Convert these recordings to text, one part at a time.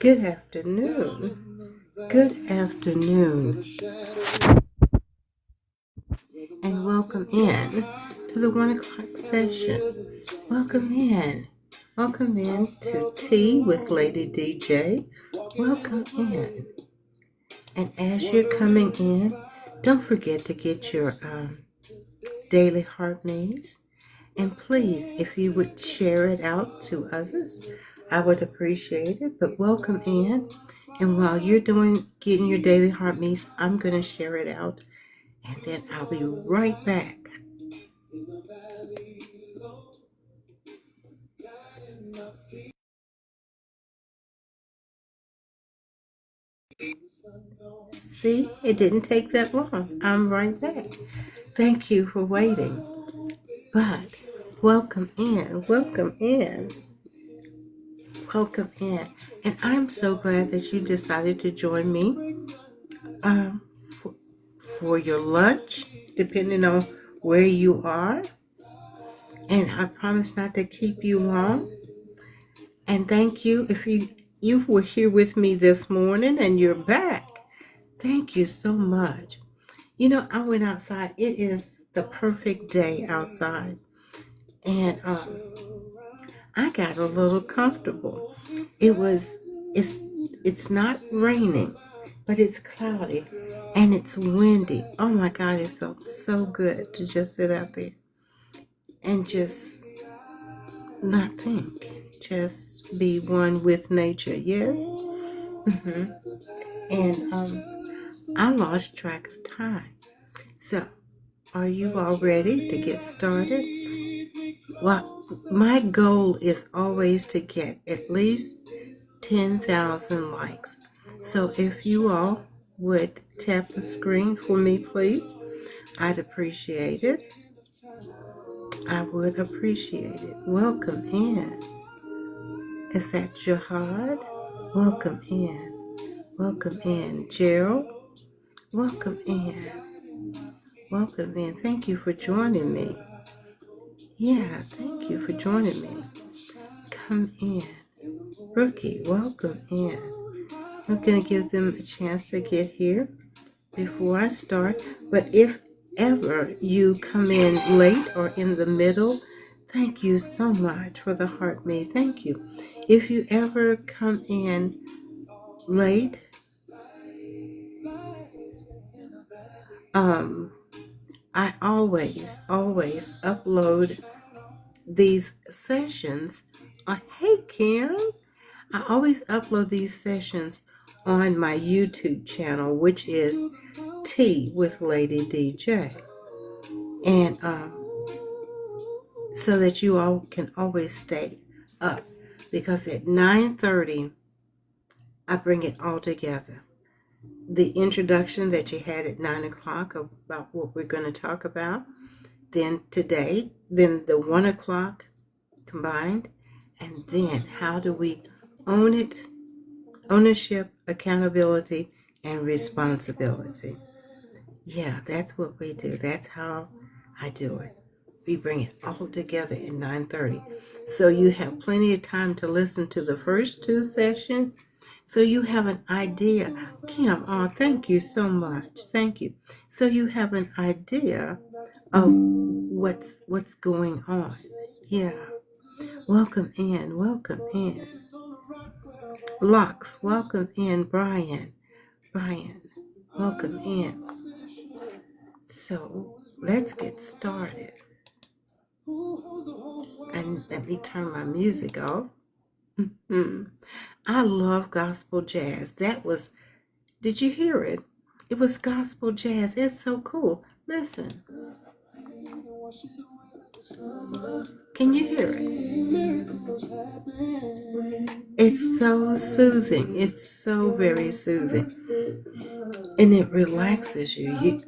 Good afternoon. Good afternoon. And welcome in to the 1 o'clock session. Welcome in. Welcome in to Tea with Lady DJ. Welcome in. And as you're coming in, don't forget to get your daily heart maze. And please, if you would share it out to others, I would appreciate it. But welcome in. And while you're getting your daily heart maze, I'm going to share it out. And then I'll be right back. See, it didn't take that long. I'm right back. Thank you for waiting. But welcome in. Welcome in. Welcome in. And I'm so glad that you decided to join me um, for, for your lunch, depending on where you are. And I promise not to keep you long. And thank you if you were here with me this morning and you're back. Thank you so much. You know, I went outside. It is the perfect day outside. And I got a little comfortable. It's not raining, but it's cloudy and it's windy. Oh my God, it felt so good to just sit out there and just not think. Just be one with nature. Yes? And I lost track of time. So, are you all ready to get started? Well, my goal is always to get at least 10,000 likes. So if you all would tap the screen for me, please, I'd appreciate it. I would appreciate it. Welcome in. Is that Jihad? Welcome in. Welcome in. Gerald? Welcome in. Welcome in. Thank you for joining me. Yeah, thank you for joining me. Come in. Rookie, welcome in. I'm going to give them a chance to get here before I start. But if ever you come in late or in the middle, thank you so much for the heart me. Thank you. If you ever come in late, I always upload these sessions. Hey, Kim. I always upload these sessions on my YouTube channel, which is Tea with Lady DJ. And so that you all can always stay up. Because at 9:30, I bring it all together. The introduction that you had at 9 o'clock about what we're going to talk about. Then today, then the 1 o'clock combined. And then how do we own it? Ownership, accountability, and responsibility. Yeah, that's what we do. That's how I do it. We bring it all together at 9:30. So you have plenty of time to listen to the first two sessions. So you have an idea. Kim, oh, thank you so much. Thank you. So you have an idea of what's going on. Yeah. Welcome in. Welcome in. Lux, welcome in. Brian, welcome in. So let's get started. And let me turn my music off. I love gospel jazz. Did you hear it? It was gospel jazz. It's so cool. Listen. Can you hear it? It's so soothing. It's so very soothing. And it relaxes you.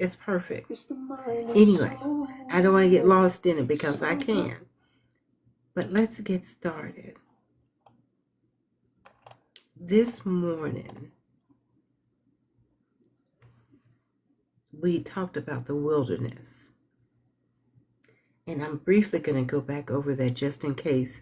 It's perfect. Anyway, I don't want to get lost in it because I can. But let's get started. This morning, we talked about the wilderness. And I'm briefly going to go back over that just in case.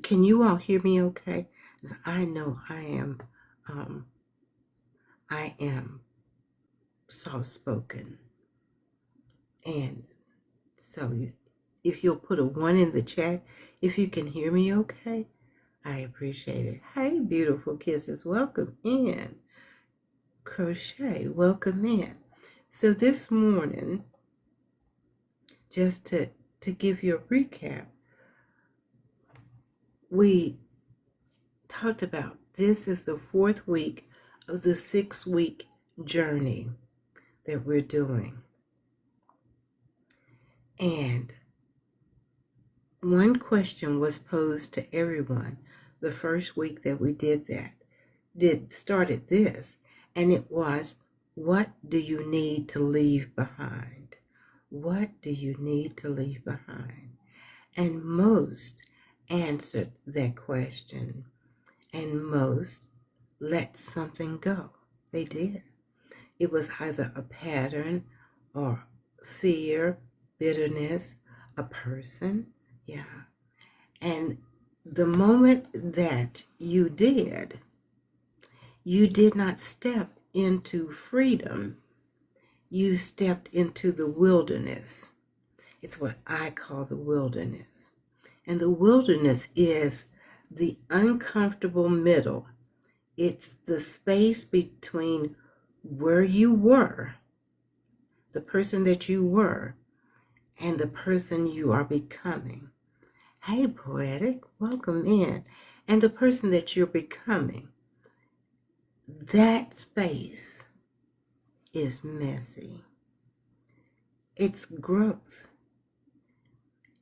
Can you all hear me okay? 'Cause I know I am soft-spoken. And so if you'll put a 1 in the chat, if you can hear me okay, I appreciate it. Hey, beautiful kisses, welcome in. Crochet, welcome in. So this morning, just to give you a recap, we talked about this is the 4th week of the 6-week journey that we're doing. And one question was posed to everyone the first week that we started this, and it was, what do you need to leave behind? What do you need to leave behind? And most answered that question, and most let something go. They did. It was either a pattern or fear, bitterness, a person. Yeah. And the moment that you did not step into freedom. You stepped into the wilderness. It's what I call the wilderness. And the wilderness is the uncomfortable middle. It's the space between where you were, the person that you were, and the person you are becoming. Hey, Poetic, welcome in. And the person that you're becoming, that space is messy. It's growth.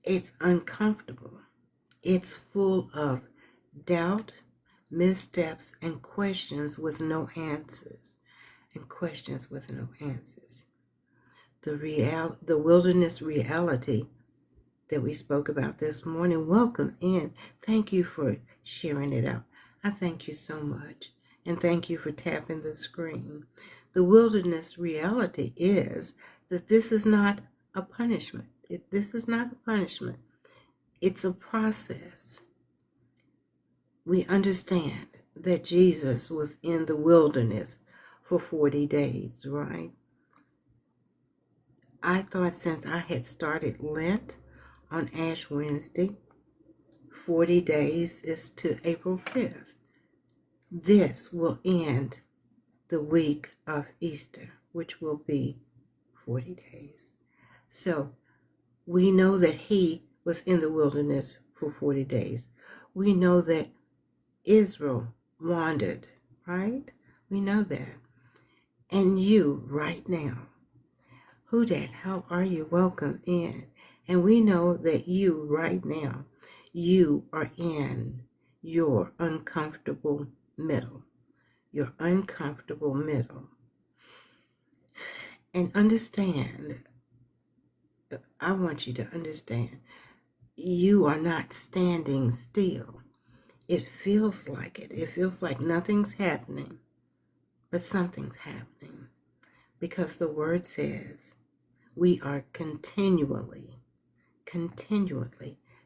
It's uncomfortable. It's full of doubt, missteps, and questions with no answers. The wilderness reality that we spoke about this morning. Welcome in. Thank you for sharing it out. I thank you so much. And thank you for tapping the screen. The wilderness reality is that this is not a punishment. This is not a punishment. It's a process. We understand that Jesus was in the wilderness for 40 days, right? I thought since I had started Lent on Ash Wednesday, 40 days is to April 5th. This will end the week of Easter, which will be 40 days. So we know that he was in the wilderness for 40 days. We know that Israel wandered, right? We know that. And you right now, who dat? How are you? Welcome in. And we know that you right now, you are in your uncomfortable middle. Your uncomfortable middle. And understand, I want you to understand, you are not standing still. It feels like it. It feels like nothing's happening, but something's happening. Because the word says we are continually.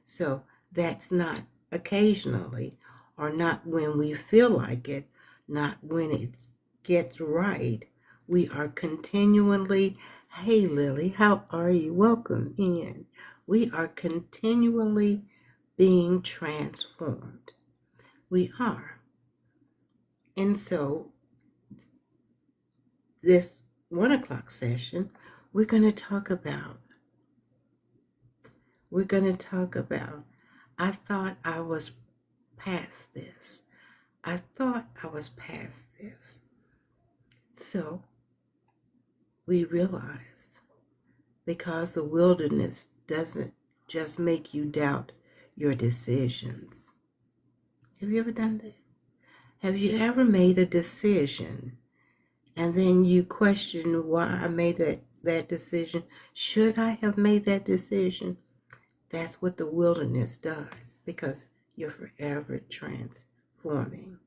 So that's not occasionally, or not when we feel like it, not when it gets right. We are continually. Hey, Lily, how are you? Welcome in. We are continually being transformed. We are. And so this 1 o'clock session, we're going to talk about, I thought I was past this. So we realized, because the wilderness doesn't just make you doubt your decisions. Have you ever done that? Have you ever made a decision and then you question why I made that decision? Should I have made that decision? That's what the wilderness does, because you're forever transforming.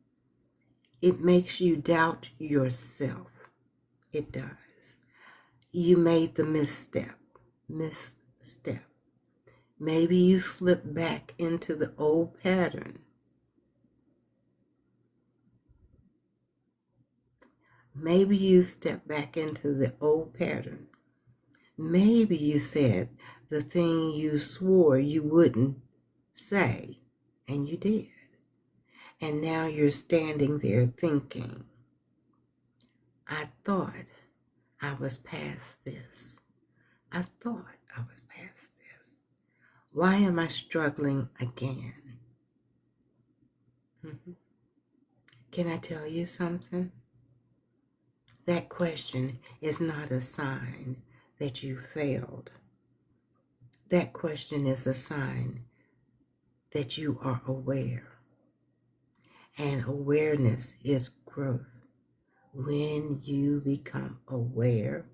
It makes you doubt yourself. It does. You made the misstep. Maybe you slip back into the old pattern. Maybe you step back into the old pattern. Maybe you said the thing you swore you wouldn't say, and you did. And now you're standing there thinking, I thought I was past this. I thought I was past this. Why am I struggling again? Can I tell you something? That question is not a sign that you failed. That question is a sign that you are aware. And awareness is growth. When you become aware,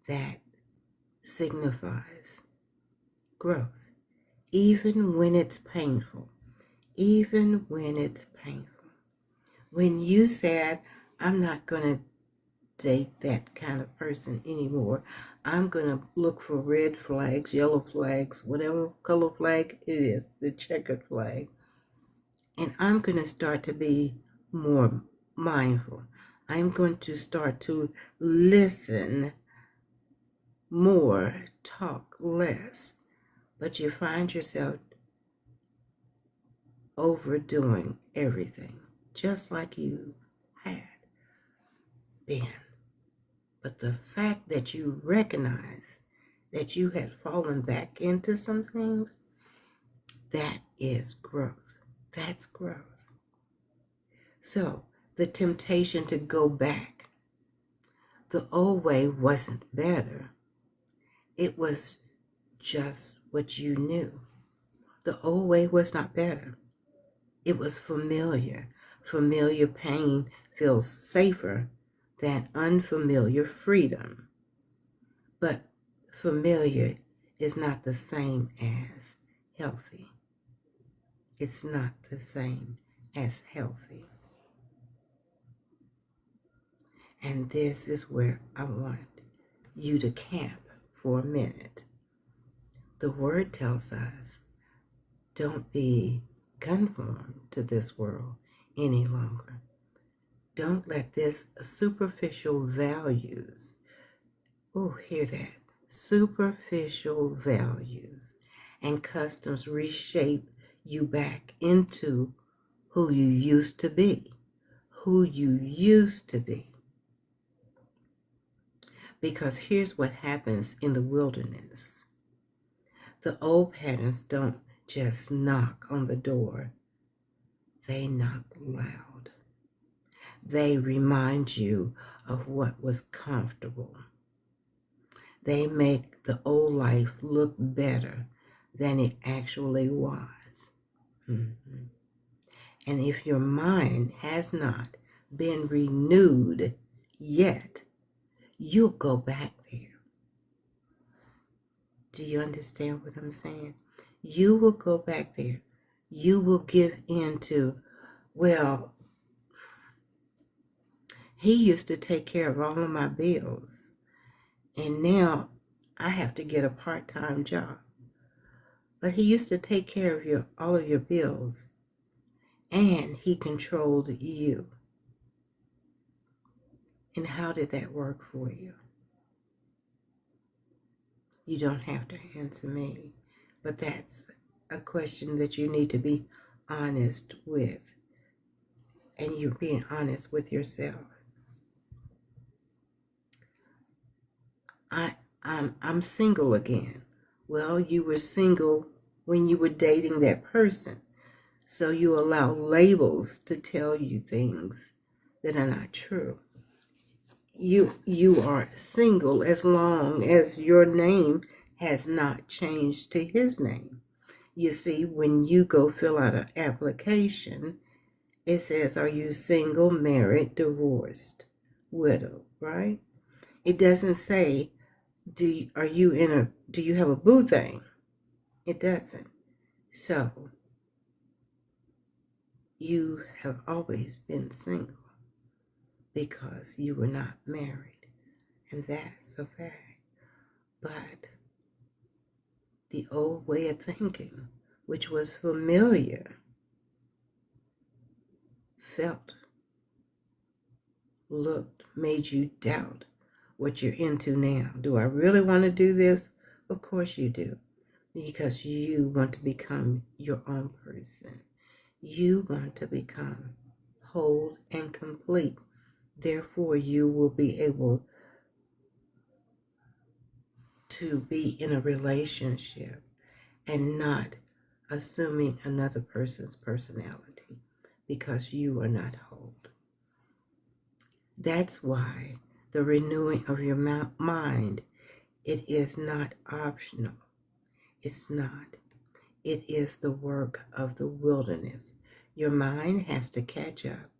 that signifies growth. Even when it's painful. Even when it's painful. When you said, I'm not going to date that kind of person anymore. I'm going to look for red flags, yellow flags, whatever color flag it is, the checkered flag. And I'm going to start to be more mindful. I'm going to start to listen more, talk less. But you find yourself overdoing everything, just like you had been. But the fact that you recognize that you had fallen back into some things, that is growth. That's growth. So the temptation to go back, the old way wasn't better. It was just what you knew. The old way was not better. It was familiar. Familiar pain feels safer than unfamiliar freedom. But familiar is not the same as healthy. It's not the same as healthy. And this is where I want you to camp for a minute. The word tells us, don't be conformed to this world any longer. Don't let this superficial values, hear that, superficial values and customs reshape you back into who you used to be. Who you used to be. Because here's what happens in the wilderness. The old patterns don't just knock on the door. They knock loud. They remind you of what was comfortable. They make the old life look better than it actually was. Mm-hmm. And if your mind has not been renewed yet, you'll go back there. Do you understand what I'm saying? You will go back there. You will give in to, well, he used to take care of all of my bills, and now I have to get a part-time job. But he used to take care of all of your bills, and he controlled you. And how did that work for you? You don't have to answer me, but that's a question that you need to be honest with. And you're being honest with yourself. I'm single again. Well, you were single when you were dating that person. So you allow labels to tell you things that are not true. You are single as long as your name has not changed to his name. You see, when you go fill out an application, it says, are you single, married, divorced, widow, right? It doesn't say, do you have a boo thing? It doesn't. So, you have always been single because you were not married. And that's a fact. But the old way of thinking, which was familiar, felt, looked, made you doubt what you're into now. Do I really want to do this? Of course you do, because you want to become your own person. You want to become whole and complete. Therefore, you will be able to be in a relationship and not assuming another person's personality because you are not whole. That's why the renewing of your mind, it is not optional. It's not. It is the work of the wilderness. Your mind has to catch up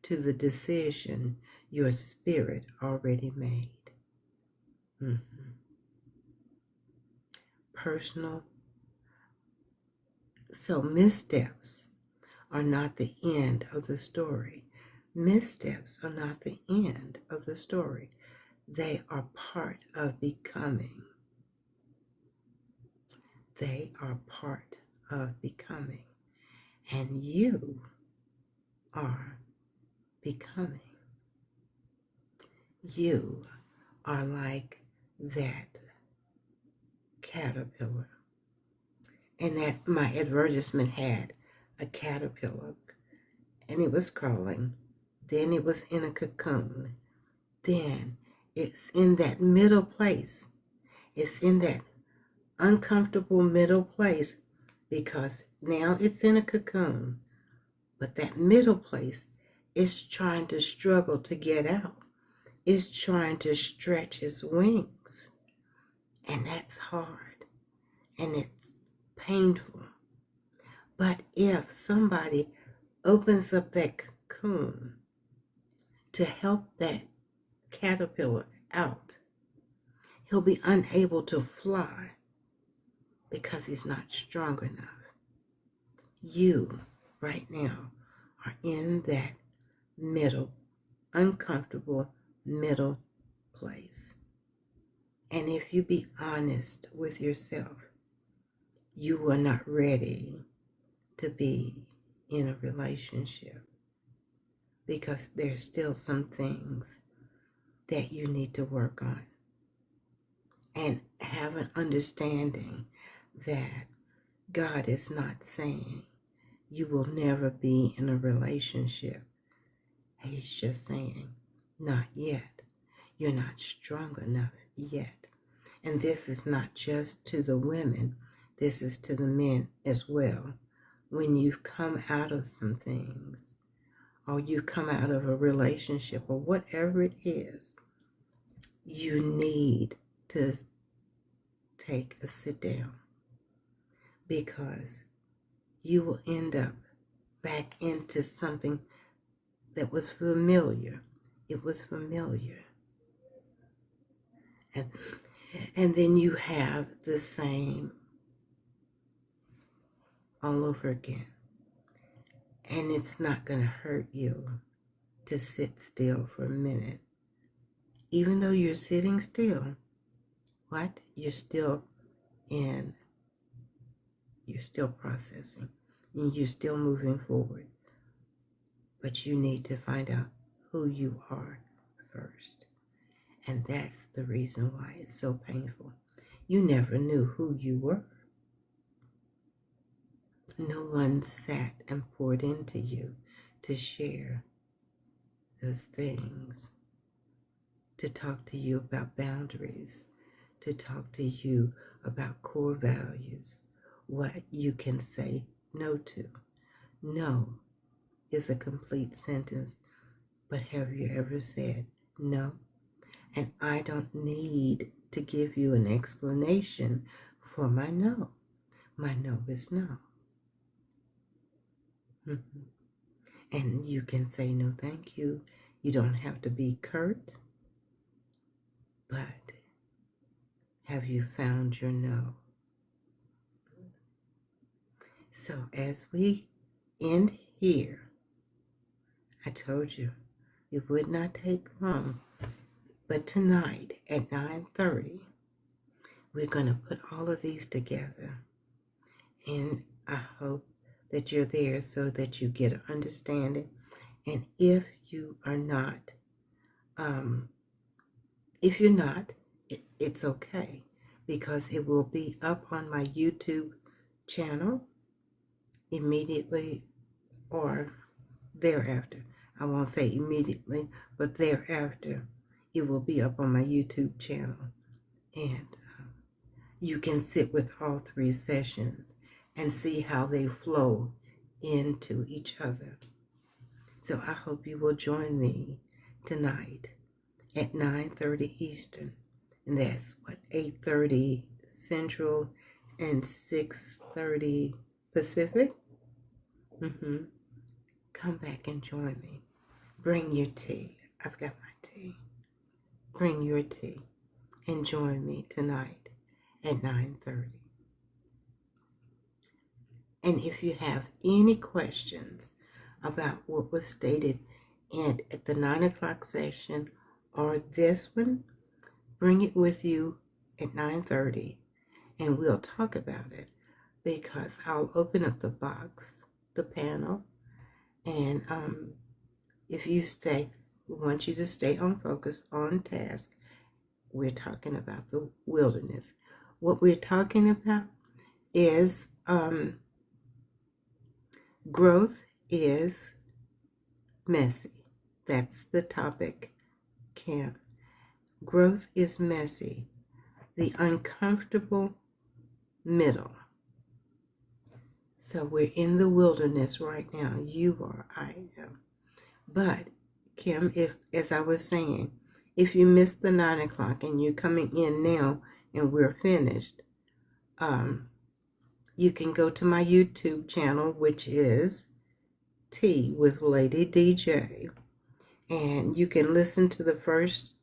to the decision your spirit already made. Personal. So missteps are not the end of the story. Missteps are not the end of the story. They are part of becoming. They are part of becoming. And you are becoming. You are like that caterpillar. And that my advertisement had a caterpillar, and it was crawling. Then it was in a cocoon. Then it's in that middle place. It's in that uncomfortable middle place because now it's in a cocoon. But that middle place is trying to struggle to get out. It's trying to stretch its wings. And that's hard. And it's painful. But if somebody opens up that cocoon to help that caterpillar out, he'll be unable to fly because he's not strong enough. You, right now, are in that middle, uncomfortable middle place. And if you be honest with yourself, you are not ready to be in a relationship because there's still some things that you need to work on and have an understanding that God is not saying you will never be in a relationship. He's just saying, not yet. You're not strong enough yet. And this is not just to the women. This is to the men as well. When you've come out of some things, or you come out of a relationship, or whatever it is, you need to take a sit down, because you will end up back into something that was familiar. It was familiar. And then you have the same all over again. And it's not going to hurt you to sit still for a minute. Even though you're sitting still, what? You're still processing, and you're still moving forward. But you need to find out who you are first. And that's the reason why it's so painful. You never knew who you were. No one sat and poured into you to share those things, to talk to you about boundaries, to talk to you about core values, what you can say no to. No is a complete sentence, but have you ever said no? And I don't need to give you an explanation for my no. My no is no. And you can say no thank you. You don't have to be curt. But have you found your no? So as we end here, I told you it would not take long. But tonight at 9:30, We're going to put all of these together, and I hope that you're there so that you get an understanding. And if you are not, it's okay, because it will be up on my YouTube channel immediately or thereafter. I won't say immediately, but thereafter it will be up on my YouTube channel. And you can sit with all 3 sessions and see how they flow into each other. So I hope you will join me tonight at 9:30 Eastern. And that's 8:30 Central and 6:30 Pacific. Come back and join me. Bring your tea. I've got my tea. Bring your tea and join me tonight at 9:30. And if you have any questions about what was stated at the 9 o'clock session or this one, bring it with you at 9:30 and we'll talk about it, because I'll open up the box, the panel, and if you stay, we want you to stay on focus, on task. We're talking about the wilderness. What we're talking about is growth is messy. That's the topic, Kim. Growth is messy. The uncomfortable middle. So we're in the wilderness right now. You are, I am. But Kim, if, as I was saying, if you missed the 9 o'clock and you're coming in now and we're finished, you can go to my YouTube channel, which is Tea with Lady DJ, and you can listen to the first.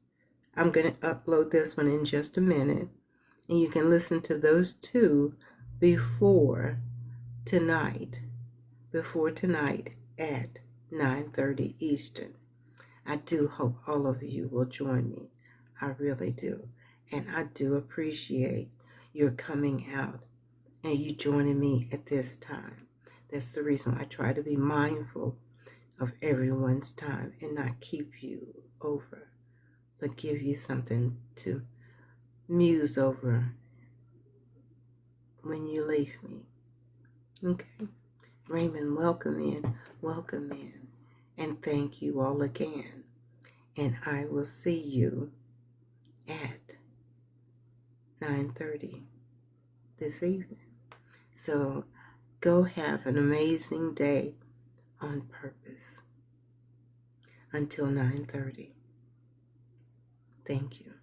I'm going to upload this one in just a minute, and you can listen to those 2 before tonight at 9:30 Eastern. I do hope all of you will join me. I really do. And I do appreciate your coming out and you joining me at this time. That's the reason I try to be mindful of everyone's time and not keep you over, but give you something to muse over when you leave me. Okay? Raymond, welcome in, and thank you all again. And I will see you at 9:30 this evening. So go have an amazing day on purpose until 9:30. Thank you.